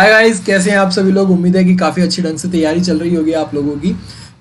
Hi guys, कैसे हैं आप सभी लोग। उम्मीद है कि काफ़ी अच्छी ढंग से तैयारी चल रही होगी आप लोगों की।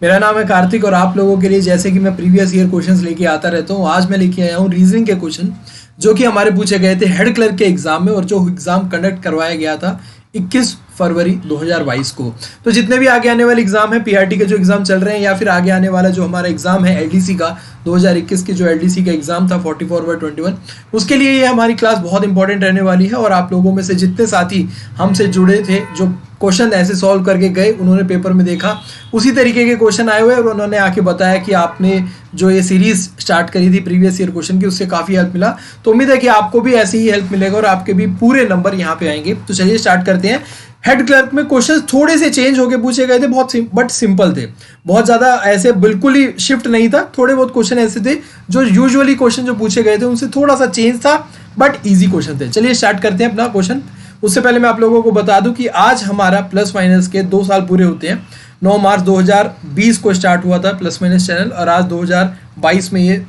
मेरा नाम है कार्तिक और आप लोगों के लिए जैसे कि मैं प्रीवियस ईयर क्वेश्चंस लेके आता रहता हूँ, आज मैं लेके आया हूँ रीजनिंग के क्वेश्चन जो कि हमारे पूछे गए थे हेड क्लर्क के एग्जाम में और जो एग्जाम कंडक्ट करवाया गया था 21 फरवरी 2022 को। तो जितने भी आगे आने वाले एग्जाम है, पीआरटी के जो एग्जाम चल रहे हैं या फिर आगे आने वाला जो हमारा एग्जाम है एलडीसी का 2021 की जो एलडीसी का एग्जाम था 44/21, उसके लिए ये हमारी क्लास बहुत इंपॉर्टेंट रहने वाली है। और आप लोगों में से जितने साथी हमसे जुड़े थे, जो क्वेश्चन ऐसे सॉल्व करके गए, उन्होंने पेपर में देखा उसी तरीके के क्वेश्चन आए हुए और उन्होंने आके बताया कि आपने जो ये सीरीज स्टार्ट करी थी प्रीवियस ईयर क्वेश्चन की, उससे काफ़ी हेल्प मिला। तो उम्मीद है कि आपको भी ऐसे ही हेल्प मिलेगा और आपके भी पूरे नंबर यहाँ पे आएंगे। तो चलिए स्टार्ट करते हैं। हेड क्लर्क में क्वेश्चन थोड़े से चेंज होके पूछे गए थे, बट सिंपल थे, बहुत ज़्यादा ऐसे बिल्कुल ही शिफ्ट नहीं था। थोड़े बहुत क्वेश्चन ऐसे थे जो यूजुअली क्वेश्चन जो पूछे गए थे उनसे थोड़ा सा चेंज था, बट इजी क्वेश्चन थे। चलिए स्टार्ट करते हैं अपना क्वेश्चन। उससे पहले मैं आप लोगों को बता दूं कि आज हमारा प्लस माइनस के 2 साल पूरे होते हैं। 9 मार्च 2020 को स्टार्ट हुआ था प्लस माइनस चैनल और आज 2022 में ये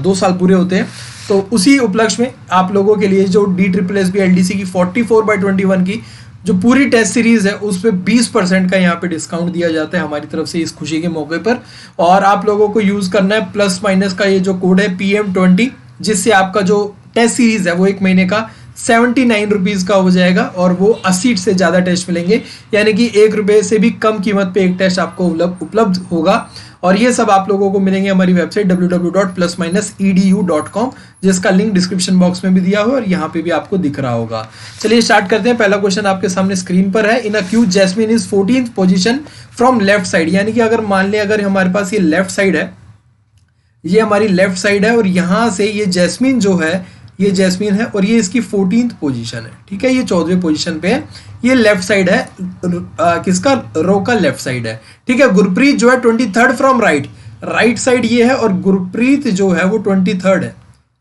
2 साल पूरे होते हैं। तो उसी उपलक्ष्य में आप लोगों के लिए जो DSSB LDC की 44/21 की जो पूरी टेस्ट सीरीज है उस पर 20% का यहाँ पे डिस्काउंट दिया जाता है हमारी तरफ से इस खुशी के मौके पर। और आप लोगों को यूज़ करना है प्लस माइनस का ये जो कोड है PM20, जिससे आपका जो टेस्ट सीरीज है वो 1 महीने का 79 रुपीज़ का हो जाएगा और वो 80 से ज़्यादा टेस्ट मिलेंगे, यानी कि 1 रुपये से भी कम कीमत पे एक टेस्ट आपको उपलब्ध होगा। और ये सब आप लोगों को मिलेंगे हमारी वेबसाइट www.plus-edu.com, जिसका लिंक डिस्क्रिप्शन बॉक्स में भी दिया हुआ है और यहाँ पे भी आपको दिख रहा होगा। चलिए स्टार्ट करते हैं। पहला क्वेश्चन आपके सामने स्क्रीन पर है। In a queue Jasmine is 14th position from left side, यानी कि अगर मान लें अगर हमारे पास ये लेफ्ट साइड है, ये हमारी लेफ्ट साइड है और यहाँ से ये जैस्मिन जो है, ये जैस्मिन है और ये इसकी 14th पोजीशन है। ठीक है, ये 14वें पोजीशन पे है। ये लेफ्ट साइड है, किसका, रो का लेफ्ट साइड है। ठीक है, गुरप्रीत जो है 23rd from right, right side ये है और गुरप्रीत जो है वो 23rd है।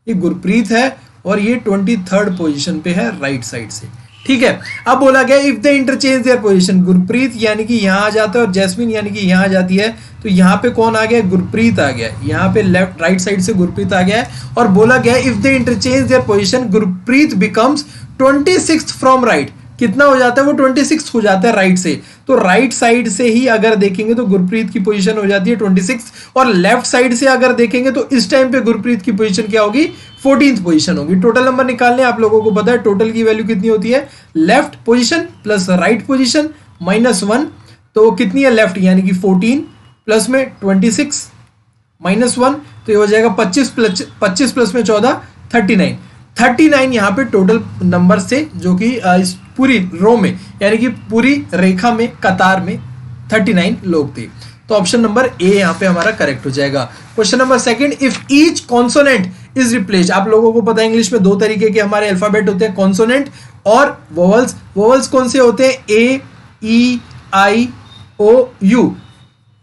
ये गुरप्रीत है और ये 23rd पोजीशन पे है राइट साइड से। ठीक है, अब बोला गया if they interchange their position, Gurpreet यानी कि यहाँ आ जाता है और जैस्मिन यानी कि यहाँ आ जाती है। तो यहाँ पे कौन आ गया, गुरप्रीत आ गया। यहाँ पे लेफ्ट राइट साइड से गुरप्रीत आ गया है और बोला गया if they interchange their position Gurpreet becomes 26th from right. कितना हो जाता है, वो 26th हो जाता है राइट से। तो राइट साइड से ही अगर देखेंगे तो गुरप्रीत की पोजीशन हो जाती है 26th और लेफ्ट साइड से अगर देखेंगे तो इस टाइम पे गुरप्रीत की पोजीशन क्या होगी, 14th पोजीशन होगी। टोटल नंबर निकालने आप लोगों को पता है टोटल की वैल्यू कितनी होती है, left position plus right position -1। तो कितनी है लेफ्ट, यानी कि 14 प्लस में 26 -1, तो ये हो जाएगा 25 प्लस में 14 39 यहाँ पे टोटल नंबर से, जो कि इस पूरी रो में यानी कि पूरी रेखा में कतार में 39 लोग थे। तो ऑप्शन नंबर ए यहाँ पे हमारा करेक्ट हो जाएगा। Question number second, if each consonant is replaced. आप लोगों को पता है इंग्लिश में 2 तरीके के हमारे अल्फाबेट होते हैं, कॉन्सोनेंट और वोवल्स। वोवल्स कौन से होते हैं, ए, ई, आई, ओ, यू,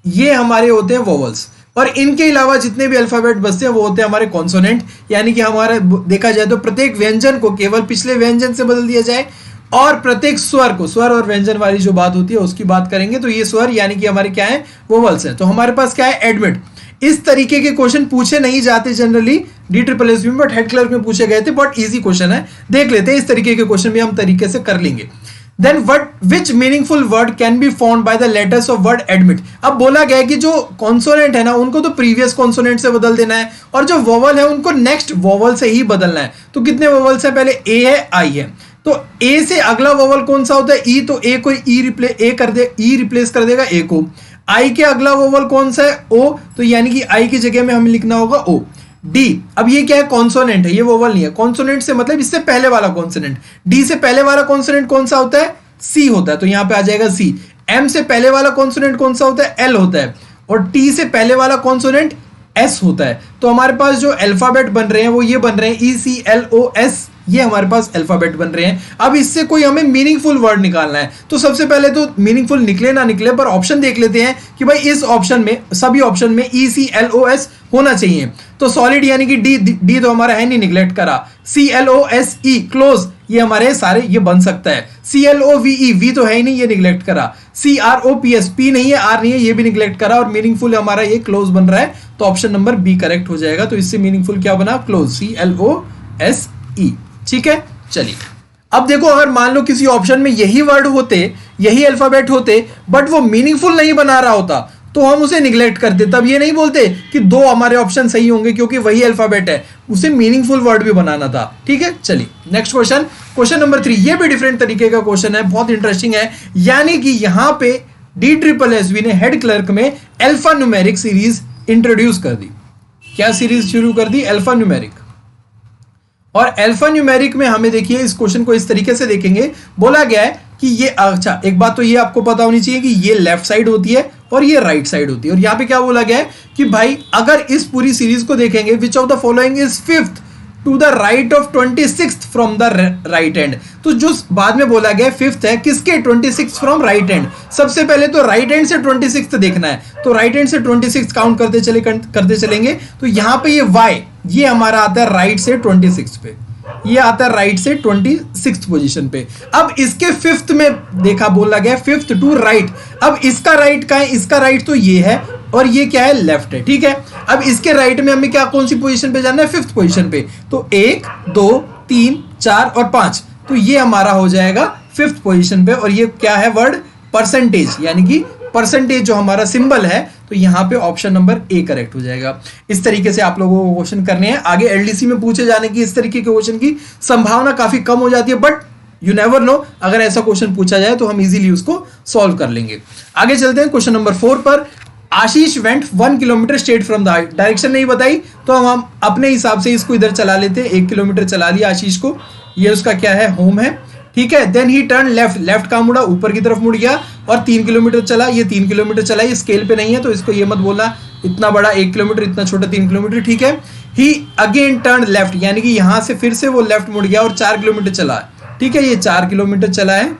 ये हमारे होते हैं वोवल्स। और इनके अलावा जितने भी अल्फाबेट बचते हैं वो होते हैं हमारे कॉन्सोनेंट, यानी कि हमारा देखा जाए तो प्रत्येक व्यंजन को केवल पिछले व्यंजन से बदल दिया जाए और प्रत्येक स्वर को, स्वर और व्यंजन वाली जो बात होती है उसकी बात करेंगे तो ये स्वर यानी कि हमारे क्या है, वोवल्स है। तो हमारे पास क्या है, एडमिट। इस तरीके के क्वेश्चन पूछे नहीं जाते जनरली DSSB में, बट हेड क्लर्क में पूछे गए थे। बहुत इजी क्वेश्चन है, देख लेते हैं। इस तरीके के क्वेश्चन भी हम तरीके से कर लेंगे। Then which meaningful word can be formed by the letters of word admit। अब बोला गया है कि जो कॉन्सोनेंट है ना उनको तो प्रीवियस कॉन्सोनेंट से बदल देना है और जो वोवल है उनको नेक्स्ट वोवल से ही बदलना है। तो कितने वोवल्स है, पहले ए है, आई है। तो ए से अगला वोवल कौन सा होता है, ई, तो ए को ई रिप्लेस कर देगा ए को। आई के अगला वोवल कौन सा है, ओ, तो यानी कि आई की जगह में हमें लिखना होगा ओ। डी, अब ये क्या है, कॉन्सोनेंट है, ये वोवल नहीं है। कॉन्सोनेंट से मतलब इससे पहले वाला कॉन्सोनेंट। डी से पहले वाला कॉन्सोनेंट कौन सा होता है, सी होता है, तो यहां पे आ जाएगा सी। एम से पहले वाला कॉन्सोनेंट कौन सा होता है, एल होता है। और टी से पहले वाला कॉन्सोनेंट एस होता है। तो हमारे पास जो अल्फाबेट बन रहे हैं वो ये बन रहे हैं ECLOS, ये हमारे पास अल्फाबेट बन रहे हैं। अब इससे कोई हमें मीनिंगफुल वर्ड निकालना है तो सबसे पहले तो मीनिंगफुल निकले ना निकले पर ऑप्शन देख लेते हैं कि भाई इस ऑप्शन में, सभी ऑप्शन में ECLOS होना चाहिए। तो सॉलिड यानी कि डी तो हमारा है नहीं, निगलेक्ट करा। CLOSE क्लोज, ये हमारे सारे ये बन सकता है। CLOVE, वी तो है ही नहीं, ये निगलेक्ट करा। CROPS, पी नहीं है, आर नहीं है, ये भी निगलेक्ट करा। और मीनिंगफुल हमारा ये क्लोज बन रहा है, तो ऑप्शन नंबर बी करेक्ट हो जाएगा। तो इससे मीनिंगफुल क्या बना, क्लोज, CLOSE। ठीक है, चलिए अब देखो अगर मान लो किसी ऑप्शन में यही वर्ड होते, यही अल्फाबेट होते, बट वो मीनिंगफुल नहीं बना रहा होता, तो हम उसे निग्लेक्ट करते। तब ये नहीं बोलते कि दो हमारे ऑप्शन सही होंगे क्योंकि वही अल्फाबेट है, उसे मीनिंगफुल वर्ड भी बनाना था। ठीक है, चलिए नेक्स्ट क्वेश्चन, क्वेश्चन नंबर 3। ये भी डिफरेंट तरीके का क्वेश्चन है, बहुत इंटरेस्टिंग है। यानी कि यहां पे DSSB ने हेड क्लर्क में अल्फा न्यूमेरिक सीरीज इंट्रोड्यूस कर दी। क्या सीरीज शुरू कर दी? Alpha numeric. और अल्फा न्यूमेरिक में हमें देखिए इस क्वेश्चन को इस तरीके से देखेंगे, बोला गया है कि ये, अच्छा एक बात तो ये आपको पता होनी चाहिए कि ये लेफ्ट साइड होती है और ये राइट साइड होती है। और यहां पे क्या बोला गया है कि भाई अगर इस पूरी सीरीज को देखेंगे, which of the following is fifth to the right of 26th from the right end. तो जो बाद में बोला गया फिफ्थ है किसके? 26th from right and. सबसे पहले तो राइट एंड से 26th देखना है, तो राइट एंड से 26 काउंट करते चलेंगे। तो यहां पे ये y ये हमारा आता है राइट से 26 पे, ये आता है राइट से 26th पोजीशन पे। अब इसके फिफ्थ में देखा, बोला गया फिफ्थ टू राइट। अब इसका राइट का है? इसका राइट तो ये है और ये क्या है? लेफ्ट है। ठीक है, अब इसके राइट में हमें क्या, कौन सी पोजीशन पे जाना है? फिफ्थ पोजीशन पे। तो 1 2 3 4 और 5, तो ये हमारा हो जाएगा फिफ्थ पोजीशन पे। और ये क्या है वर्ड? परसेंटेज, यानी कि परसेंटेज जो हमारा सिंबल है, तो यहां पे ऑप्शन नंबर ए करेक्ट हो जाएगा। इस तरीके से आप लोगों को क्वेश्चन करने हैं। आगे एलडीसी में पूछे जाने की इस तरीके के क्वेश्चन की संभावना काफी कम हो जाती है, बट यू नेवर नो, अगर ऐसा क्वेश्चन पूछा जाए तो हम इजीली उसको सॉल्व कर लेंगे। आगे चलते हैं क्वेश्चन नंबर 4 पर। Ashish went 1 kilometre straight from the, direction नहीं बताई तो हम अपने हिसाब से इसको इधर चला लेते हैं। 1 किलोमीटर चला लिया आशीष को, ये उसका क्या है? होम है। ठीक है, देन ही टर्न लेफ्ट, लेफ्ट का मुड़ा, ऊपर की तरफ मुड़ गया और 3 किलोमीटर चला। ये 3 किलोमीटर चला, ये स्केल पे नहीं है तो इसको ये मत बोलना इतना बड़ा 1 किलोमीटर, इतना छोटा 3 किलोमीटर। ठीक है, ही अगेन टर्न लेफ्ट, यानी कि यहां से फिर से वो लेफ्ट मुड़ गया और 4 किलोमीटर चला है। ठीक है, ये 4 किलोमीटर चला है।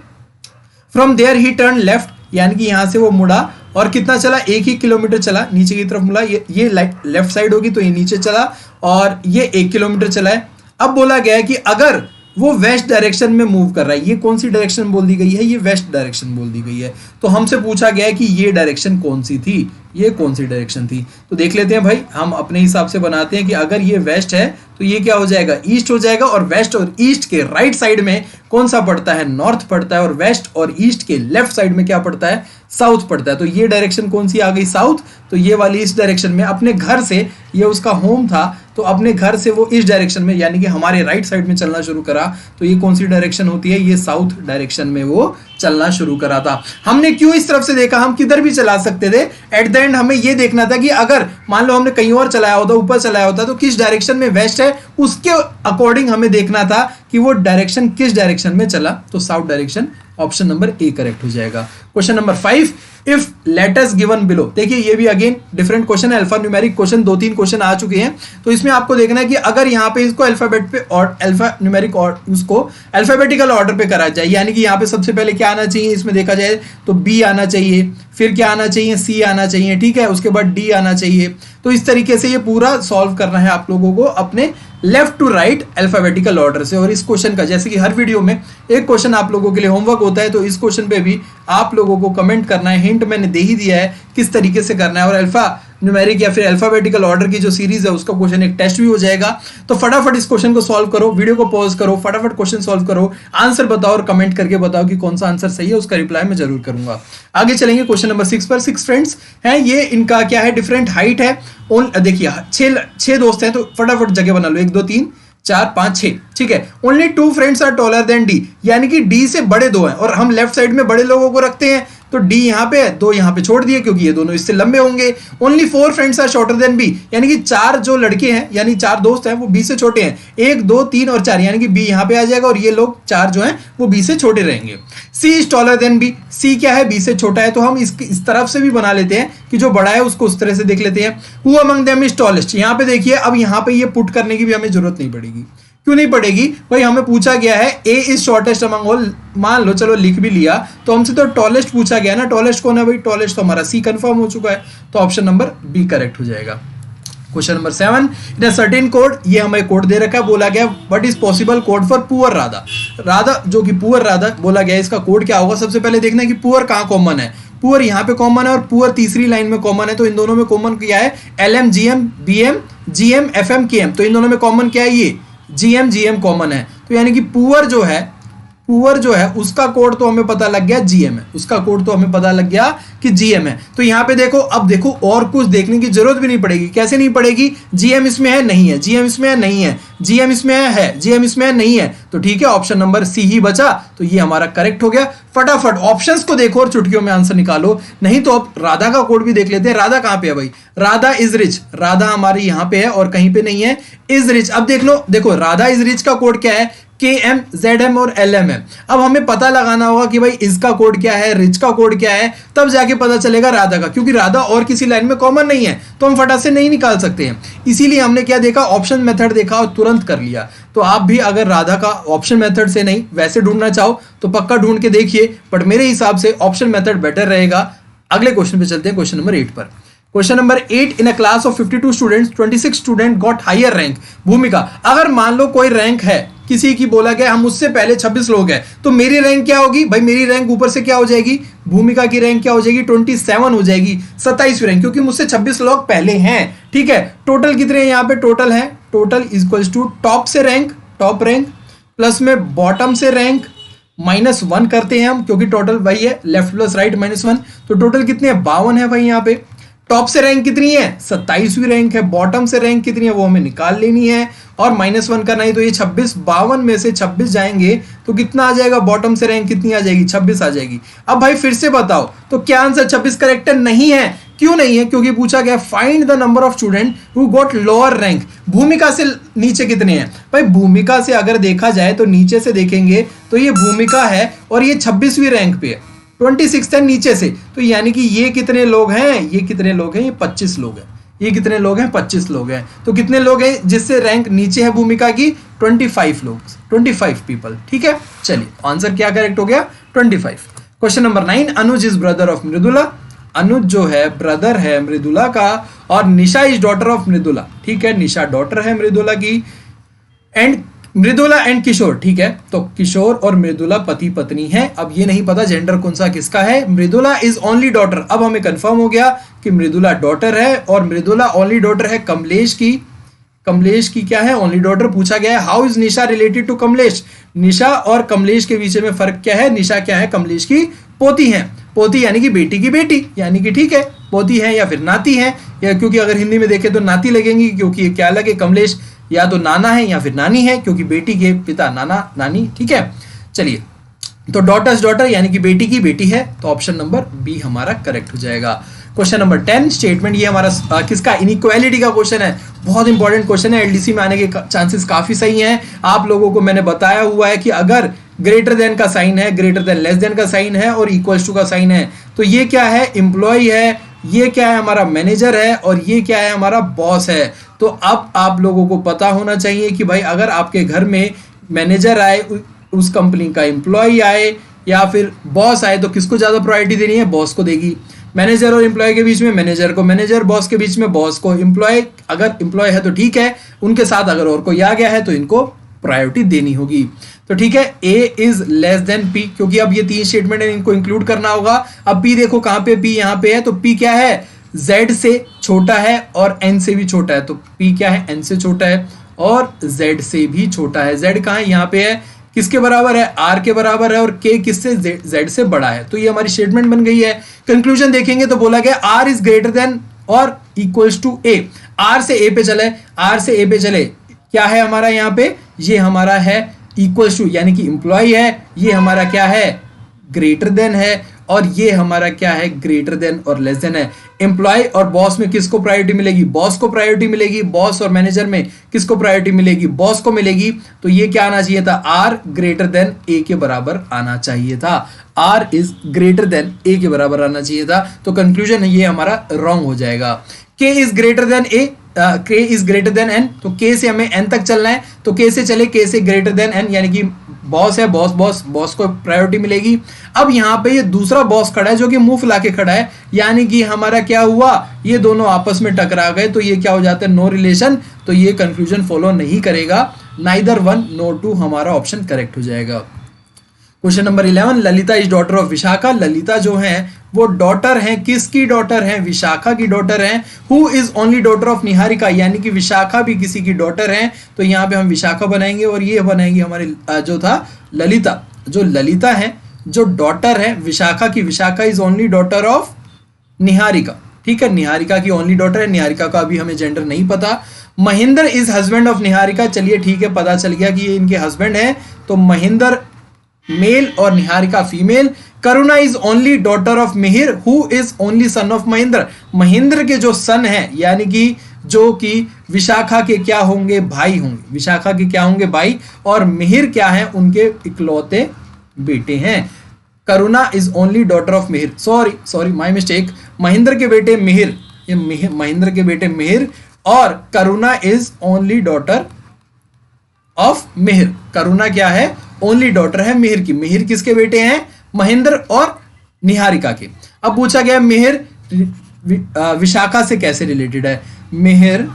फ्रॉम देयर ही टर्न लेफ्ट, यानी कि यहां से वो मुड़ा और कितना चला? 1 किलोमीटर चला, नीचे की तरफ मुड़ा। ये लेफ्ट साइड होगी तो ये नीचे चला और ये 1 किलोमीटर चला है। अब बोला गया है कि अगर वो वेस्ट डायरेक्शन में मूव कर रहा है, ये कौन सी डायरेक्शन बोल दी गई है? ये वेस्ट डायरेक्शन बोल दी गई है। तो हमसे पूछा गया है कि ये डायरेक्शन कौन सी थी, ये कौन सी डायरेक्शन थी। तो देख लेते हैं भाई, हम अपने हिसाब से बनाते हैं कि अगर ये वेस्ट है तो ये क्या हो जाएगा? ईस्ट हो जाएगा। और वेस्ट और ईस्ट के राइट साइड में कौन सा पड़ता है? नॉर्थ पड़ता है। और वेस्ट और ईस्ट के लेफ्ट साइड में क्या पड़ता है? साउथ पड़ता है। तो ये डायरेक्शन कौन सी आ गई? साउथ। तो ये वाली इस डायरेक्शन में, अपने घर से, ये उसका होम था तो अपने घर से वो इस डायरेक्शन में, यानी कि हमारे राइट साइड में चलना शुरू करा। तो ये कौन सी डायरेक्शन होती है? ये साउथ डायरेक्शन में वो चलना शुरू करा था। हमने क्यों इस तरफ से देखा? हम किधर भी चला सकते थे। एट द एंड हमें ये देखना था कि अगर मान लो हमने कहीं और चलाया होता, ऊपर चलाया होता, तो किस डायरेक्शन में वेस्ट है उसके अकॉर्डिंग हमें देखना था कि वो डायरेक्शन किस डायरेक्शन में चला। तो south direction, option number A correct हो जाएगा। Question number 5, if letters given below. देखिए ये भी अगेन डिफरेंट क्वेश्चन है, अल्फा न्यूमेरिक क्वेश्चन 2-3 क्वेश्चन आ चुके हैं। तो इसमें आपको देखना है कि अगर यहाँ पे इसको अल्फाबेट पे और अल्फा न्यूमेरिक और उसको अल्फाबेटिकल ऑर्डर पे करा जाए, यानी कि यहाँ पे सबसे पहले क्या आना चाहिए इसमें देखा जाए तो बी आना चाहिए, फिर क्या आना चाहिए? सी आना चाहिए। ठीक है, उसके बाद डी आना चाहिए। तो इस तरीके से ये पूरा सॉल्व करना है आप लोगों को अपने left to right alphabetical order से। और इस क्वेश्चन का, जैसे कि हर वीडियो में एक क्वेश्चन आप लोगों के लिए होमवर्क होता है, तो इस क्वेश्चन पे भी आप लोगों को कमेंट करना है। हिंट मैंने दे ही दिया है किस तरीके से करना है। और अल्फा न्यूमेरिक या फिर अल्फाबेटिकल ऑर्डर की जो सीरीज है उसका क्वेश्चन एक टेस्ट भी हो जाएगा। तो फटाफट इस क्वेश्चन को सॉल्व करो, वीडियो को पॉज करो, फटाफट क्वेश्चन सॉल्व करो, आंसर बताओ और कमेंट करके बताओ कि कौन सा आंसर सही है, उसका रिप्लाई मैं जरूर करूंगा। आगे चलेंगे क्वेश्चन नंबर 6 पर। 6 फ्रेंड्स हैं, ये इनका क्या है? डिफरेंट हाइट है। देखिए 6 दोस्त हैं, तो फटाफट जगह बना लो, 1 2 3 4 5 6। ठीक है, only 2 friends are taller than D, यानी कि डी से बड़े 2 हैं और हम लेफ्ट साइड में बड़े लोगों को रखते हैं। तो डी यहाँ पे है, 2 यहाँ पे छोड़ दिए क्योंकि ये दोनों इससे लंबे होंगे। Only 4 friends are shorter than B, यानी कि 4 जो लड़के हैं, यानी 4 दोस्त हैं, वो बी से छोटे हैं। 1 2 3 और 4, यानी कि बी यहाँ पे आ जाएगा और ये लोग 4 जो हैं वो बी से छोटे रहेंगे। सी इज टॉलर देन बी, सी क्या है? बी से छोटा है। तो हम इस तरफ से भी बना लेते हैं कि जो बड़ा है उसको उस तरह से देख लेते हैं। Who among them is tallest, यहाँ पे देखिए, अब यहाँ पे ये पुट करने की भी हमें जरूरत नहीं पड़ेगी। क्यों नहीं पड़ेगी भाई? हमें पूछा गया है ए इज शॉर्टेस्ट अमंग ऑल, मान लो चलो लिख भी लिया, तो हमसे तो टॉलेस्ट पूछा गया ना। टॉलेस्ट कौन है भाई? टॉलेस्ट तो हमारा सी कंफर्म हो चुका है। तो ऑप्शन नंबर बी करेक्ट हो जाएगा। Question number 7, in a certain code, ये हमें कोड दे रखा है, बोला गया what is possible code for poor Radha. Radha जो कि पुअर राधा बोला गया, इसका कोड क्या होगा? सबसे पहले देखना है कि पुअर कहाँ कॉमन है। पुअर यहाँ पे कॉमन है और पुअर तीसरी लाइन में कॉमन है। तो इन दोनों में कॉमन क्या है? LM GM BM GM FM KM। तो इन दोनों में कॉमन क्या है? ये GM GM कॉमन है। तो यानी कि पुअर जो है पुअर जो है उसका कोड तो हमें पता लग गया जीएम है, उसका कोड तो हमें पता लग गया कि जीएम है। तो यहाँ पे देखो, अब देखो और कुछ देखने की जरूरत भी नहीं पड़ेगी। कैसे नहीं पड़ेगी? जीएम इसमें है नहीं है, जीएम इसमें है नहीं है, जीएम इसमें है, जीएम इसमें है नहीं है, तो ठीक है ऑप्शन नंबर सी ही बचा। तो ये हमारा करेक्ट हो गया। फटाफट ऑप्शंस को देखो और चुटकियों में आंसर निकालो। नहीं तो अब राधा का कोड भी देख लेते हैं। राधा कहां पे है भाई? राधा इज रिच, राधा हमारी यहां पे है और कहीं पे नहीं है। इज रिच, अब देख लो, देखो राधा इज रिच का कोड क्या है? KM, ZM और LM है। अब हमें पता लगाना होगा कि भाई इसका कोड क्या है, रिच का कोड क्या है, तब जाके पता चलेगा राधा का, क्योंकि राधा और किसी लाइन में कॉमन नहीं है तो हम फटाक से नहीं निकाल सकते हैं। इसीलिए हमने क्या देखा? ऑप्शन मेथड देखा और तुरंत कर लिया। तो आप भी अगर राधा का ऑप्शन मेथड से नहीं वैसे ढूंढना चाहो तो पक्का ढूंढ के देखिए, बट मेरे हिसाब से ऑप्शन मेथड बेटर रहेगा। अगले क्वेश्चन पे चलते हैं, क्वेश्चन नंबर 8 पर। Question number 8, in a class of 52 students 26 student got higher rank. Bhumika, अगर मान लो कोई रैंक है किसी की, बोला गया हम मुझसे पहले 26 लोग हैं, तो मेरी रैंक क्या होगी भाई? मेरी रैंक ऊपर से क्या हो जाएगी? भूमिका की रैंक क्या हो जाएगी? 27 हो जाएगी, 27वीं रैंक, क्योंकि मुझसे 26 लोग पहले हैं। ठीक है, टोटल कितने हैं यहाँ पे? टोटल है, टोटल इक्वल्स टू टॉप से रैंक, टॉप रैंक प्लस में बॉटम से रैंक -1 करते हैं हम, क्योंकि टोटल वही है, लेफ्ट प्लस राइट -1। तो टोटल कितने हैं? 52 है भाई। यहाँ पे टॉप से रैंक कितनी है? 27वीं रैंक है। बॉटम से रैंक कितनी है वो हमें निकाल लेनी है और -1 करना है। तो ये 26, 52 में से 26 जाएंगे तो कितना आ जाएगा? बॉटम से रैंक कितनी आ जाएगी? 26 आ जाएगी। अब भाई फिर से बताओ, तो क्या आंसर 26 करेक्ट नहीं है? क्यों नहीं है? क्योंकि पूछा गया find the number of student who got lower rank. भूमिका से नीचे कितने हैं भाई? भूमिका से अगर देखा जाए तो नीचे से देखेंगे तो ये भूमिका है और ये 26वीं रैंक पे है, 26 है नीचे से। तो यानी कि ये कितने लोग हैं? ये कितने लोग हैं? ये 25 लोग हैं। ये कितने लोग हैं? 25 लोग हैं। तो कितने लोग हैं जिससे रैंक नीचे है भूमिका की? 25 लोग, 25 पीपल। ठीक है, चलिए आंसर क्या करेक्ट हो गया? 25। Question number 9, Anuj is brother of Mridula. Anuj जो है ब्रदर है मृदुला का और Nisha is daughter of Mridula. ठीक है, निशा डॉटर है मृदुला की। एंड मृदुला एंड किशोर, ठीक है, तो किशोर और मृदुला पति पत्नी है। अब ये नहीं पता जेंडर कौन सा किसका है। मृदुला इज ओनली डॉटर, अब हमें कंफर्म हो गया कि मृदुला डॉटर है और मृदुला ओनली डॉटर है कमलेश की। कमलेश की क्या है? Only daughter. पूछा गया है how is Nisha related to Kamlesh. Nisha और कमलेश के बीच में फर्क क्या है? निशा क्या है? कमलेश की पोती है। पोती यानी कि बेटी की बेटी, यानी कि ठीक है पोती है या फिर नाती है, या क्योंकि अगर हिंदी में देखें तो नाती लगेंगी, क्योंकि क्या लगे? कमलेश या तो नाना है या फिर नानी है, क्योंकि बेटी के पिता नाना नानी। ठीक है, चलिए, तो डॉटर्स डॉटर यानी कि बेटी की बेटी है, तो ऑप्शन नंबर बी हमारा करेक्ट हो जाएगा। क्वेश्चन नंबर 10 स्टेटमेंट, ये हमारा किसका? इनइक्वालिटी का क्वेश्चन है। बहुत इंपॉर्टेंट क्वेश्चन है, एलडीसी में आने के चांसेस काफी सही हैं। आप लोगों को मैंने बताया हुआ है कि अगर ग्रेटर देन का साइन है, ग्रेटर देन लेस देन का साइन है और इक्वल्स टू का साइन है, तो ये क्या है? एम्प्लॉय है, ये क्या है? हमारा मैनेजर है और ये क्या है? हमारा बॉस है। तो अब आप लोगों को पता होना चाहिए कि भाई अगर आपके घर में मैनेजर आए, उस कंपनी का एम्प्लॉय आए या फिर बॉस आए, तो किसको ज्यादा प्रायोरिटी देनी है? बॉस को देगी। मैनेजर और एम्प्लॉय के बीच में मैनेजर को, मैनेजर बॉस के बीच में बॉस को। एम्प्लॉय अगर एम्प्लॉय है तो ठीक है, उनके साथ अगर और कोई आ गया है तो इनको प्रायोरिटी देनी होगी। तो ठीक है, ए इज लेस देन पी, क्योंकि अब ये 3 स्टेटमेंट है, इनको इंक्लूड करना होगा। अब पी देखो कहां पे? पी यहां पे है, तो पी क्या है? Z से छोटा है और N से भी छोटा है। तो P क्या है? N से छोटा है और Z से भी छोटा है। Z कहाँ है? यहाँ पे है। किसके बराबर है? R के बराबर है और K किससे? Z से बड़ा है। तो ये हमारी स्टेटमेंट बन गई है। कंक्लूजन देखेंगे तो बोला गया R इज ग्रेटर देन और इक्वल्स टू A। R से A पे चले, R से A पे चले, क्या है हमारा यहाँ पे? ये हमारा है इक्वल्स टू, यानी कि एम्प्लॉय है, ये हमारा क्या है? ग्रेटर देन है, और ये हमारा क्या है? ग्रेटर देन और लेस देन है। एम्प्लॉय और बॉस में किसको प्रायोरिटी मिलेगी? बॉस को प्रायोरिटी मिलेगी। बॉस और मैनेजर में किसको प्रायोरिटी मिलेगी? बॉस को मिलेगी। तो ये क्या आना चाहिए था? आर ग्रेटर देन ए के बराबर आना चाहिए था। आर इज ग्रेटर देन ए के बराबर आना चाहिए था। तो कंक्लूजन ये हमारा रॉन्ग हो जाएगा। के इज ग्रेटर देन ए, के इज ग्रेटर देन एन, तो के से हमें एन तक चलना है, तो के से चले, के से ग्रेटर देन एन, यानी कि बॉस है, बॉस को प्रायोरिटी मिलेगी। अब यहाँ पे ये दूसरा बॉस खड़ा है जो कि मुंह फुला के खड़ा है, यानी कि हमारा क्या हुआ? ये दोनों आपस में टकरा गए, तो ये क्या हो जाता है? No relation. तो ये कंक्लूजन फॉलो नहीं करेगा। नाइदर 1 नो 2 हमारा ऑप्शन करेक्ट हो जाएगा। Question number 11, Lalita is daughter of Vishakha. Lalita जो है वो डॉटर है, किसकी डॉटर है? विशाखा की डॉटर है। Who is only daughter of Niharika, यानी कि विशाखा भी किसी की डॉटर है। तो यहाँ पे हम विशाखा बनाएंगे और ये बनाएंगे हमारे जो था ललिता। जो ललिता है, जो डॉटर है विशाखा की, Vishakha is only daughter of Niharika, ठीक है, निहारिका की ओनली डॉटर है, निहारिका का अभी हमें जेंडर नहीं पता। Mahendra is husband of Niharika, चलिए ठीक है, पता चल गया कि ये इनके हस्बैंड है, तो महेंद्र मेल और Niharika female. Karuna is only daughter of Mihir who is only son of Mahendra, Mahendra के जो सन है यानी कि जो कि विशाखा के क्या होंगे, भाई होंगे, विशाखा के क्या होंगे, भाई, और मिहिर क्या है, उनके इकलौते बेटे हैं। Karuna is only daughter of Mihir, sorry my mistake, Mahendra के बेटे मिहिर, ये महेंद्र के बेटे मिहिर, और Karuna is only daughter of Mihir, Karuna क्या है, ओनली डॉटर है मिहिर की। मिहिर किसके बेटे हैं, महेंद्र और निहारिका के। अब पूछा गया मिहिर विशाखा से कैसे रिलेटेड है, मिहिर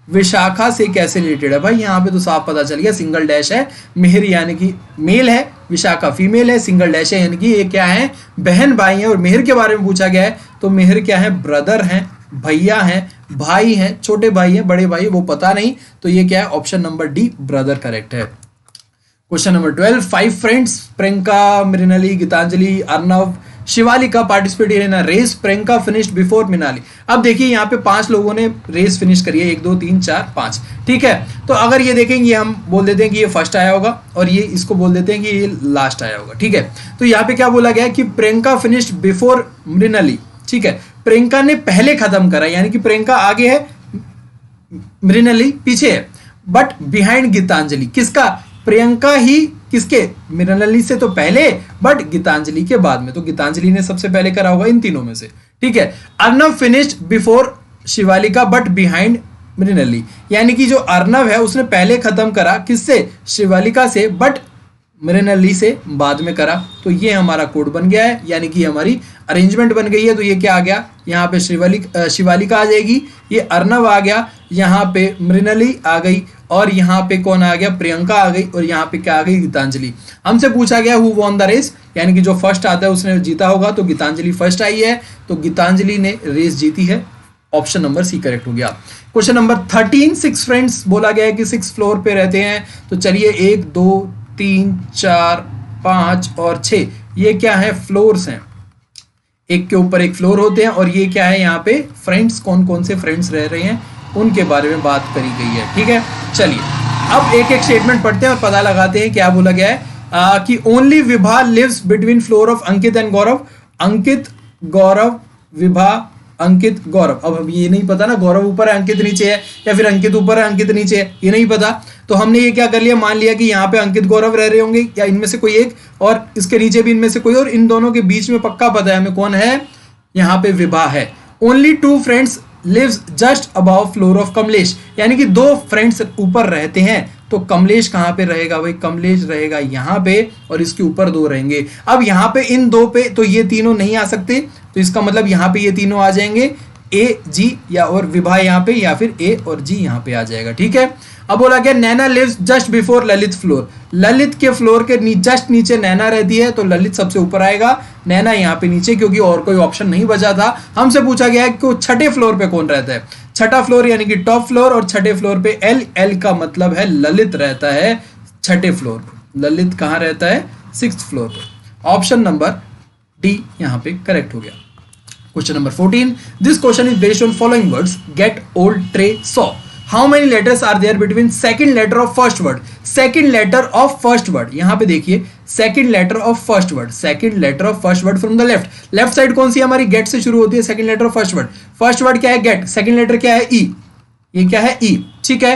विशाखा से कैसे रिलेटेड है, भाई यहाँ पे तो साफ पता चल गया, सिंगल डैश है, मिहिर यानी कि मेल है, विशाखा फीमेल है, सिंगल डैश है, यानी कि ये क्या है, बहन भाई हैं। और मिहिर के बारे में पूछा गया है तो मिहिर क्या है, ब्रदर हैं, भैया हैं, भाई हैं, छोटे भाई हैं, बड़े भाई, वो पता नहीं, तो ये क्या है, option number D brother correct है। Question number 12, 5 friends Priyanka, Mrinali, Gitanjali, Arnav, Shivalika participated in a race, Priyanka finished before Mrinali. अब देखिए यहाँ पे 5 लोगों ने रेस फिनिश करी है, 1 2 3 4 5, ठीक है। तो अगर ये देखेंगे हम बोल देते हैं कि ये फर्स्ट आया होगा और ये इसको बोल देते हैं कि ये लास्ट आया होगा, ठीक है। तो यहाँ पे क्या बोला गया है कि प्रियंका फिनिश्ड बिफोर मृणाली, ठीक है, प्रियंका ने पहले खत्म करा, यानी कि प्रियंका आगे है, मृणाली पीछे है, बट बिहाइंड गीतांजलि, किसका, प्रियंका ही किसके, मृणाली से तो पहले बट गीतांजलि के बाद में, तो गीतांजलि ने सबसे पहले करा होगा इन तीनों में से, ठीक है। Arnav finished before Shivalika but behind Mrinali, यानी कि जो अर्नव है उसने पहले खत्म करा किससे, शिवालिका से, बट मृणाली से बाद में करा। तो ये हमारा कोड बन गया है, यानी कि हमारी अरेंजमेंट बन गई है। तो ये क्या आ गया, यहाँ पे शिवालिका आ जाएगी, ये अर्नव आ गया, यहाँ पे मृणाली आ गई, और यहाँ पे कौन आ गया, प्रियंका आ गई, और यहाँ पे क्या आ गई, गीतांजलि। हमसे पूछा गया हु वॉन द रेस, यानी कि जो फर्स्ट आता है उसने जीता होगा, तो गीतांजलि फर्स्ट आई है, तो गीतांजलि ने रेस जीती है, ऑप्शन नंबर सी करेक्ट हो गया। क्वेश्चन नंबर 13, 6 फ्रेंड्स बोला गया है कि 6 फ्लोर पे रहते हैं, तो चलिए 1 2 3 4 5 और 6, ये क्या है, फ्लोर्स हैं, एक के ऊपर एक फ्लोर होते हैं, और ये क्या है, यहाँ पे फ्रेंड्स, कौन कौन से फ्रेंड्स रह रहे हैं उनके बारे में बात करी गई है, ठीक है। चलिए अब एक एक स्टेटमेंट पढ़ते हैं और पता लगाते हैं क्या बोला गया है, कि only Vibha lives between floor of Ankit and Gaurav, Ankit Gaurav, Vibha Ankit Gaurav. अब हम ये नहीं पता ना, गौरव ऊपर है अंकित नीचे है, या फिर अंकित ऊपर है अंकित नीचे है, ये नहीं पता। तो हमने ये क्या कर लिया, मान लिया कि यहाँ पे अंकित गौरव रह रहे होंगे, या इनमें से कोई एक, और इसके नीचे भी इनमें से कोई, और इन दोनों के बीच में पक्का पता है हमें कौन है, यहाँ पे विभा है। Only 2 friends lives just above floor of Kamlesh, यानी कि 2 फ्रेंड्स ऊपर रहते हैं, तो कमलेश कहाँ पे रहेगा भाई, कमलेश रहेगा यहाँ पे, और इसके ऊपर 2 रहेंगे। अब यहाँ पे इन 2 पे तो ये तीनों नहीं आ सकते, तो इसका मतलब यहाँ पे ये तीनों आ जाएंगे, ए जी, या और विभा यहाँ पे, या फिर ए और जी यहाँ पे आ जाएगा, ठीक है। अब बोला गया Naina lives just before Lalit floor, Lalit के फ्लोर के जस्ट नीचे नैना रहती है, तो ललित सबसे ऊपर आएगा, नैना यहाँ पे नीचे, क्योंकि और कोई ऑप्शन नहीं बचा था। हमसे पूछा गया है कि छठे फ्लोर पे कौन रहता है, छठा फ्लोर यानी कि टॉप फ्लोर, और छठे फ्लोर पे एल का मतलब है ललित रहता है छठे फ्लोर पे। ललित कहाँ रहता है, 6th फ्लोर पे। ऑप्शन नंबर डी यहाँ पे करेक्ट हो गया। Question number 14, this question is based on following words, get, old, tray, saw. How many letters are there between second letter of first word, second letter of first word, यहां पे देखिए second letter of first word, second letter of first word from the left, left side कौन सी हमारी, get से शुरू होती है, second letter of first word क्या है, गेट, सेकंड लेटर क्या है, ई, ये क्या है, ई, ठीक है।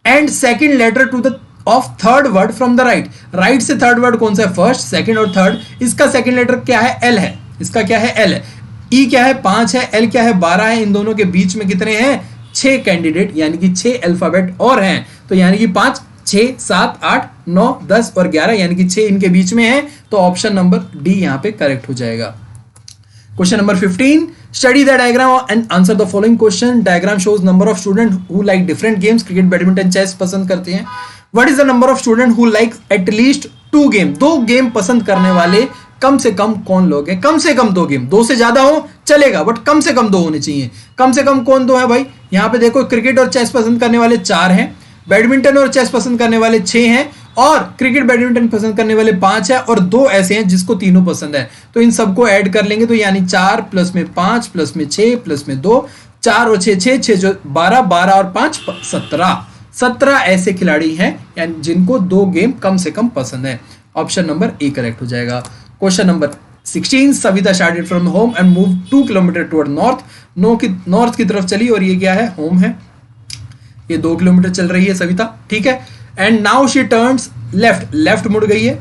And second letter to the of third word from the right, right से थर्ड वर्ड कौन सा है, फर्स्ट, सेकंड और थर्ड, इसका सेकंड लेटर क्या है, एल है, इसका क्या है, एल है। ई क्या है, 5 है, एल क्या है, 12 है, इन दोनों के बीच में कितने हैं, 6 कैंडिडेट, यानी कि 6 अल्फाबेट और हैं, तो यानी कि 5 6 7 8 9 10 और 11, यानी कि 6 इनके बीच में है, तो ऑप्शन नंबर डी यहां पे करेक्ट हो जाएगा। Question number 15, study the diagram and answer the following question. Diagram shows number of student who like different games, cricket, badminton, chess पसंद करते हैं। What is the number of student who like at least 2 game, 2 game पसंद करने वाले कम से कम कौन लोग हैं, कम से कम 2 गेम, 2 से ज्यादा हो चलेगा बट कम से कम 2 होने चाहिए। कम से कम कौन 2 है भाई, यहाँ पे देखो क्रिकेट और चेस पसंद करने वाले 4 हैं, बैडमिंटन और चेस पसंद करने वाले 6 हैं, और क्रिकेट बैडमिंटन पसंद करने वाले 5 है और 2 ऐसे हैं जिसको तीनों पसंद है, तो इन सबको ऐड कर लेंगे तो यानी 4 प्लस में 5 प्लस में 6 प्लस में 2, 4 और 6 6 6 जो 12, 12 और 5 17 ऐसे खिलाड़ी हैं यानी जिनको 2 गेम कम से कम पसंद है। ऑप्शन नंबर ए करेक्ट हो जाएगा। Question number 16, Savita started from home and move 2 kilometre toward north. North की तरफ चली और ये क्या है, होम है, ये 2 किलोमीटर चल रही है सविता, ठीक है। And now she turns left, left मुड़ गई है,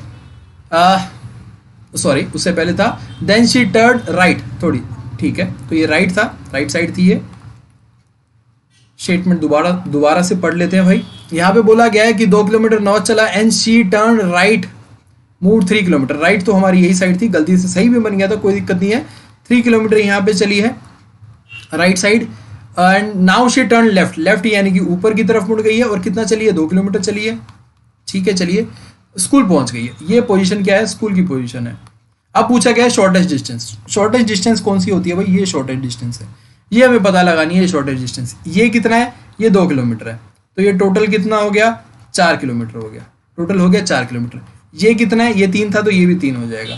सॉरी उससे पहले था देन शी टर्न राइट, थोड़ी ठीक है, तो ये राइट था, राइट साइड थी ये। स्टेटमेंट दोबारा से पढ़ लेते हैं भाई। यहाँ पे बोला गया है कि 2 किलोमीटर नॉर्थ चला and she turn right move 3 kilometre, right तो हमारी यही साइड थी, गलती से सही भी बन गया था, कोई दिक्कत नहीं है। 3 किलोमीटर यहाँ पे चली है right side and now she turn left, left यानी कि ऊपर की तरफ मुड़ गई है और कितना चली है, 2 किलोमीटर चली है, ठीक है। चलिए स्कूल पहुंच गई है, ये पोजीशन क्या है, स्कूल की पोजीशन है। अब पूछा गया है शॉर्टेस्ट डिस्टेंस, शॉर्टेस्ट डिस्टेंस कौन सी होती है भाई, ये शॉर्टेस्ट डिस्टेंस है, ये हमें पता लगानी है शॉर्टेस्ट डिस्टेंस। ये कितना है, ये 2 किलोमीटर है, तो ये टोटल कितना हो गया, 4 किलोमीटर हो गया, टोटल हो गया 4 किलोमीटर। ये कितना है, ये 3 था तो ये भी 3 हो जाएगा।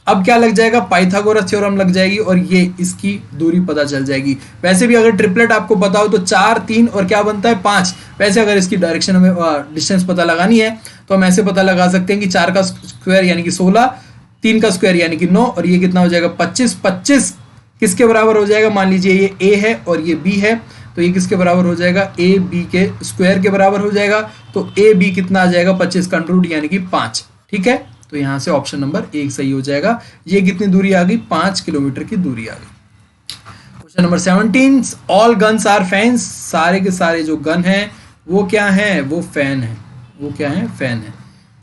अब क्या लग जाएगा, पाइथागोरस थ्योरम लग जाएगी और ये इसकी दूरी पता चल जाएगी। वैसे भी अगर ट्रिपलेट आपको पता हो तो 4 3 और क्या बनता है 5। वैसे अगर इसकी डायरेक्शन हमें डिस्टेंस पता लगानी है तो हम ऐसे पता लगा सकते हैं कि 4 का स्क्वायर यानी कि 16, 3 का स्क्वायर यानी कि 9 और ये कितना हो जाएगा 25। 25 किसके बराबर हो जाएगा, मान लीजिए ये ए है और ये बी है, तो ये किसके बराबर हो जाएगा, ए बी के स्क्वायर के बराबर हो जाएगा। तो ए बी कितना आ जाएगा 25 का रूट यानी कि 5, ठीक है। तो यहां से ऑप्शन नंबर 1 सही हो जाएगा। ये कितनी दूरी आ गई, 5 किलोमीटर की दूरी आ गई। Question number 17, all guns are fans, सारे के सारे जो गन हैं वो क्या है, वो फैन है, वो क्या है, फैन है।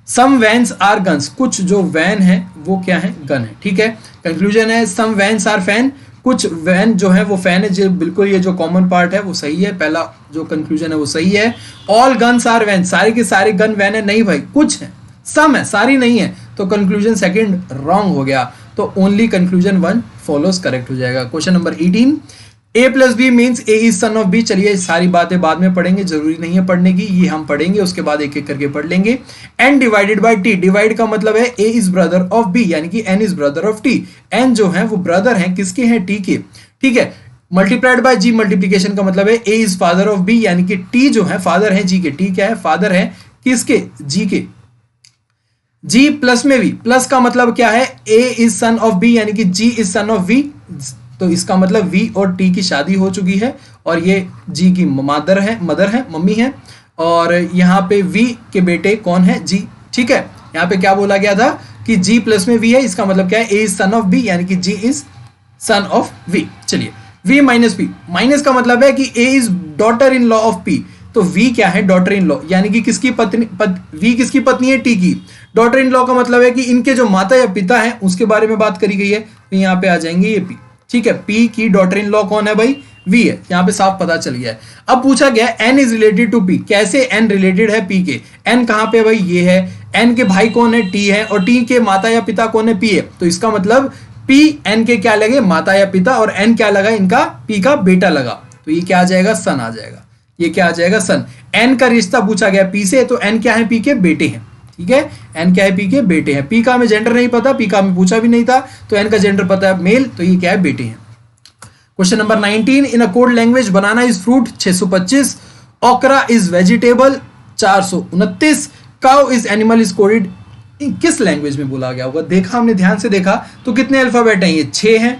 सम वैन्स आर गन्स, कुछ जो वैन है वो क्या है, गन है, ठीक है। कंक्लूजन है सम वैन्स आर फैन, कुछ वैन जो है वो फैन है, जो बिल्कुल ये जो कॉमन पार्ट है वो सही है, पहला जो कंक्लूजन है वो सही है। ऑल गन्स आर वैन, सारे के सारे गन वैन है, नहीं भाई कुछ है, सम है, सारी नहीं है, तो कंक्लूजन सेकंड रॉन्ग हो गया, तो ओनली कंक्लूजन 1 फॉलोज करेक्ट हो जाएगा। Question number 18, a plus B means a is son of b। चलिए सारी बातें बाद में पढ़ेंगे, जरूरी नहीं है पढ़ने की, ये हम पढ़ेंगे उसके बाद एक एक करके पढ़ लेंगे। n divided by t, divide का मतलब है a is brother of b यानी कि n is brother of t। n जो है वो ब्रदर हैं किसके हैं, t के, ठीक है। मल्टीप्लाइड बाय g, मल्टीप्लीकेशन का मतलब है a is father of b यानी कि t जो है फादर है g के, t क्या है, फादर है किसके, g के। g प्लस में v, प्लस का मतलब क्या है, a is son of b यानी कि g is son of v, तो इसका मतलब v और t की शादी हो चुकी है और ये g की मदर है, मम्मी है, और यहाँ पे v के बेटे कौन है, g, ठीक है। यहाँ पे क्या बोला गया था कि g प्लस में v है, इसका मतलब क्या है, a is son of b यानी कि g is son of v। चलिए v माइनस p, माइनस का मतलब है कि a is daughter in law of p, तो v क्या है, डॉटर इन लॉ यानी कि किसकी पत्नी, v किसकी पत्नी है, t की। डॉटर इन लॉ का मतलब है कि इनके जो माता या पिता हैं उसके बारे में बात करी गई है, तो यहाँ पे आ जाएंगे ये p, ठीक है। p की डॉटर इन लॉ कौन है भाई, v है, यहाँ पे साफ पता चल गया है। अब पूछा गया n is related to p, कैसे n रिलेटेड है p के, n कहाँ पे भाई, ये है, n के भाई कौन है, t है, और t के माता या पिता कौन है, p है, तो इसका मतलब p n के क्या लगे, माता या पिता, और n क्या लगा, इनका p का बेटा लगा, तो ये क्या आ जाएगा, सन आ जाएगा, ये क्या आ जाएगा, सन। n का रिश्ता पूछा गया p से, तो n क्या है, p के बेटे हैं, ठीक है। n क्या है, p के बेटे हैं, p का हमें जेंडर नहीं पता, p का हमें पूछा भी नहीं था, तो n का जेंडर पता है मेल, तो ये क्या है, बेटे हैं। Question number 19, in a code language banana is fruit 625, ओकरा is vegetable 429, cow is animal is coded, किस लैंग्वेज में बोला गया होगा। देखा हमने, ध्यान से देखा तो कितने अल्फाबेट हैं, ये 6 हैं,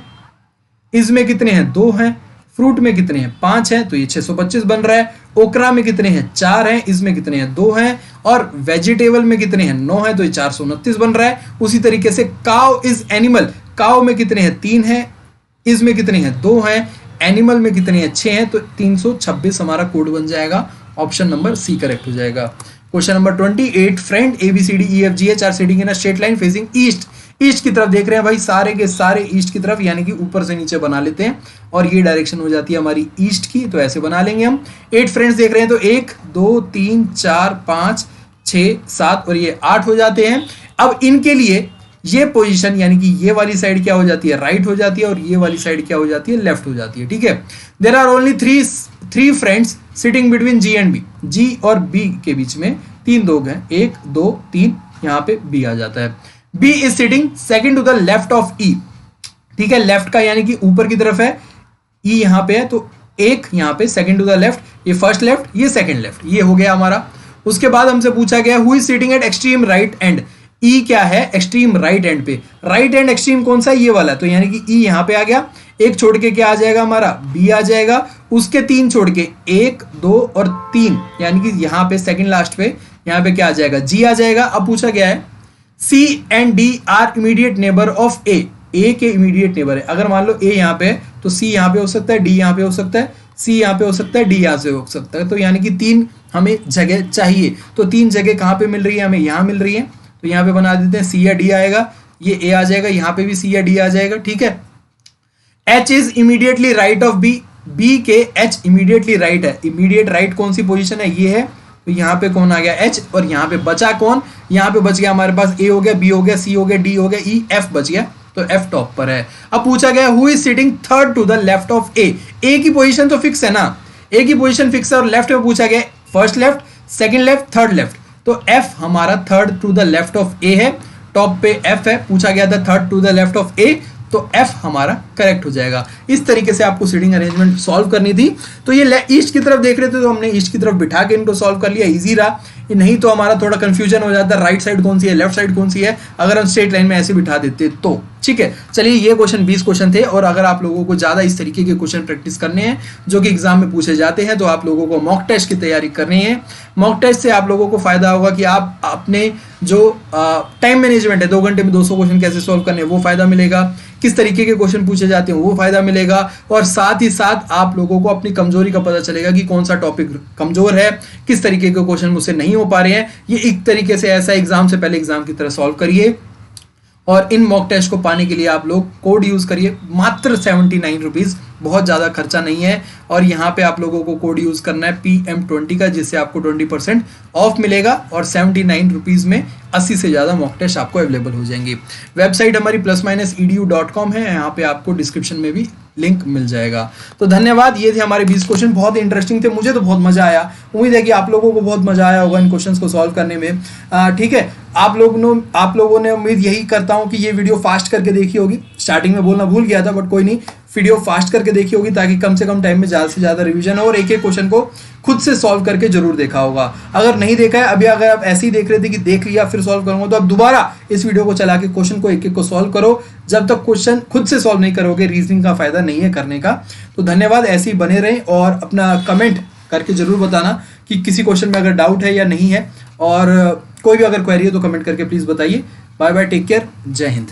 इसमें कितने हैं, 2 हैं, फ्रूट में कितने हैं, 5 हैं, तो ये 625 बन रहा है। ओकरा में कितने हैं, 4 हैं, इसमें कितने हैं, 2 हैं, और वेजिटेबल में कितने हैं, 9 हैं, तो ये 429 बन रहा है। उसी तरीके से काउ इज एनिमल, काउ में कितने हैं, 3 हैं, इसमें कितने हैं, 2 हैं, एनिमल में कितने हैं, 6 हैं, तो 326 हमारा कोड बन जाएगा। ऑप्शन नंबर सी करेक्ट हो जाएगा। Question number 28, friend ABCDEFGH are sitting in a straight line facing east, east की तरफ देख रहे हैं भाई, सारे के सारे ईस्ट की तरफ, यानी कि ऊपर से नीचे बना लेते हैं और ये डायरेक्शन हो जाती है हमारी ईस्ट की, तो ऐसे बना लेंगे हम। 8 फ्रेंड्स देख रहे हैं, तो 1 2 3 4 5 6 7 और ये 8 हो जाते हैं। अब इनके लिए ये पोजीशन यानी कि ये वाली साइड क्या हो जाती है, राइट हो जाती है, और ये वाली साइड क्या हो जाती है, लेफ्ट हो जाती है, ठीक है। There are only three friends sitting between G and B, G और B के बीच में 3 2 हैं, 1 2 3, यहाँ पे बी आ जाता है। B is sitting second to the left of E, ठीक है, लेफ्ट का यानी कि ऊपर की तरफ है, ई यहाँ पे है, तो एक यहाँ पे सेकंड टू द लेफ्ट, ये फर्स्ट लेफ्ट, ये सेकंड लेफ्ट, ये हो गया हमारा। उसके बाद हमसे पूछा गया who is sitting at extreme right end, E क्या है एक्सट्रीम राइट एंड पे, राइट एंड एक्सट्रीम कौन सा, ये वाला, तो यानी कि ई यहाँ पे आ गया, एक छोड़ के क्या आ जाएगा हमारा, बी आ जाएगा, उसके 3 छोड़ के 1 2 और 3, यानी कि यहाँ पे सेकंड लास्ट पे यहाँ पे क्या आ जाएगा, जी आ जाएगा। अब पूछा गया है C and D are immediate neighbour of A, A के इमीडिएट नेबर है, अगर मान लो ए यहाँ पे है तो सी यहाँ पे हो सकता है, डी यहाँ पे हो सकता है, सी यहाँ पे हो सकता है, डी यहाँ से हो सकता है, तो यानी कि 3 हमें जगह चाहिए, तो 3 जगह कहाँ पे मिल रही है, हमें यहाँ मिल रही है, तो यहाँ पे बना देते हैं सी या डी आएगा, ये ए आ जाएगा, यहाँ पे भी सी या डी आ जाएगा, ठीक है। H is immediately right of B, B के एच इमीडिएटली राइट है, इमीडिएट राइट कौन सी पोजीशन है, ये है, तो यहाँ पे कौन आ गया एच, और यहाँ पे बचा कौन, यहाँ पे बच गया हमारे पास ए हो गया, बी हो गया, सी हो गया, डी हो गया, ई, एफ बच गया, तो एफ टॉप पर है। अब पूछा गया who is sitting third to the left of A, A की पोजीशन तो फिक्स है ना, ए की पोजीशन फिक्स है, और लेफ्ट में पूछा गया first left, second left, third left, तो एफ हमारा third to the left of A है, टॉप पे एफ है, पूछा गया था third to the left of A, तो एफ हमारा करेक्ट हो जाएगा। इस तरीके से आपको सीटिंग अरेंजमेंट सॉल्व करनी थी। तो ये ईस्ट की तरफ देख रहे थे तो हमने ईस्ट की तरफ बिठा के इनको सॉल्व कर लिया, इजी रहा, नहीं तो हमारा थोड़ा कंफ्यूजन हो जाता है, राइट साइड कौन सी है, लेफ्ट साइड कौन सी है, अगर हम स्ट्रेट लाइन में ऐसे बिठा देते तो। ठीक है, चलिए ये क्वेश्चन 20 क्वेश्चन थे, और अगर आप लोगों को ज्यादा इस तरीके के क्वेश्चन प्रैक्टिस करने हैं जो कि एग्जाम में पूछे जाते हैं, तो आप लोगों को मॉक टेस्ट की तैयारी करनी है। मॉक टेस्ट से आप लोगों को फायदा होगा कि आप अपने जो टाइम मैनेजमेंट है, 2 घंटे में 200 क्वेश्चन कैसे सॉल्व करने, वो फायदा मिलेगा, किस तरीके के क्वेश्चन पूछे जाते हैं वो फायदा मिलेगा, और साथ ही साथ आप लोगों को अपनी कमजोरी का पता चलेगा कि कौन सा टॉपिक कमजोर है, किस तरीके के क्वेश्चन मुझसे नहीं हो पा रहे हैं। ये एक तरीके से ऐसा एग्जाम से पहले एग्जाम की तरह सॉल्व करिए, और इन मॉक टेस्ट को पाने के लिए आप लोग कोड यूज करिए, मात्र 79 रुपीज, बहुत ज़्यादा खर्चा नहीं है, और यहाँ पे आप लोगों को कोड यूज करना है PM20 का, जिससे आपको 20% ऑफ मिलेगा, और 79 रुपीज़ में 80 से ज़्यादा मॉक टेस्ट आपको अवेलेबल हो जाएंगे। वेबसाइट हमारी +edu.com है, यहाँ पे आपको डिस्क्रिप्शन में भी लिंक मिल जाएगा। तो धन्यवाद, ये थे हमारे 20 क्वेश्चन, बहुत इंटरेस्टिंग थे, मुझे तो बहुत मजा आया, उम्मीद है कि आप लोगों को बहुत मजा आया होगा इन क्वेश्चंस को सॉल्व करने में। ठीक है, आप लोगों ने उम्मीद यही करता हूँ कि ये वीडियो फास्ट करके देखी होगी, स्टार्टिंग में बोलना भूल गया था, बट कोई नहीं, वीडियो फास्ट करके देखी होगी ताकि कम से कम टाइम में ज़्यादा से ज़्यादा रिवीजन हो, और एक एक क्वेश्चन को खुद से सॉल्व करके जरूर देखा होगा। अगर नहीं देखा है अभी, अगर आप ऐसे ही देख रहे थे कि देख लिया फिर सॉल्व करूंगा, तो आप दोबारा इस वीडियो को चला के क्वेश्चन को एक एक को सॉल्व करो, जब तक क्वेश्चन खुद से सॉल्व नहीं करोगे रीजनिंग का फायदा नहीं है करने का। तो धन्यवाद, ऐसे ही बने रहें, और अपना कमेंट करके जरूर बताना कि किसी क्वेश्चन में अगर डाउट है या नहीं है, और कोई भी अगर क्वेरी है तो कमेंट करके प्लीज बताइए। बाय बाय, टेक केयर, जय हिंद।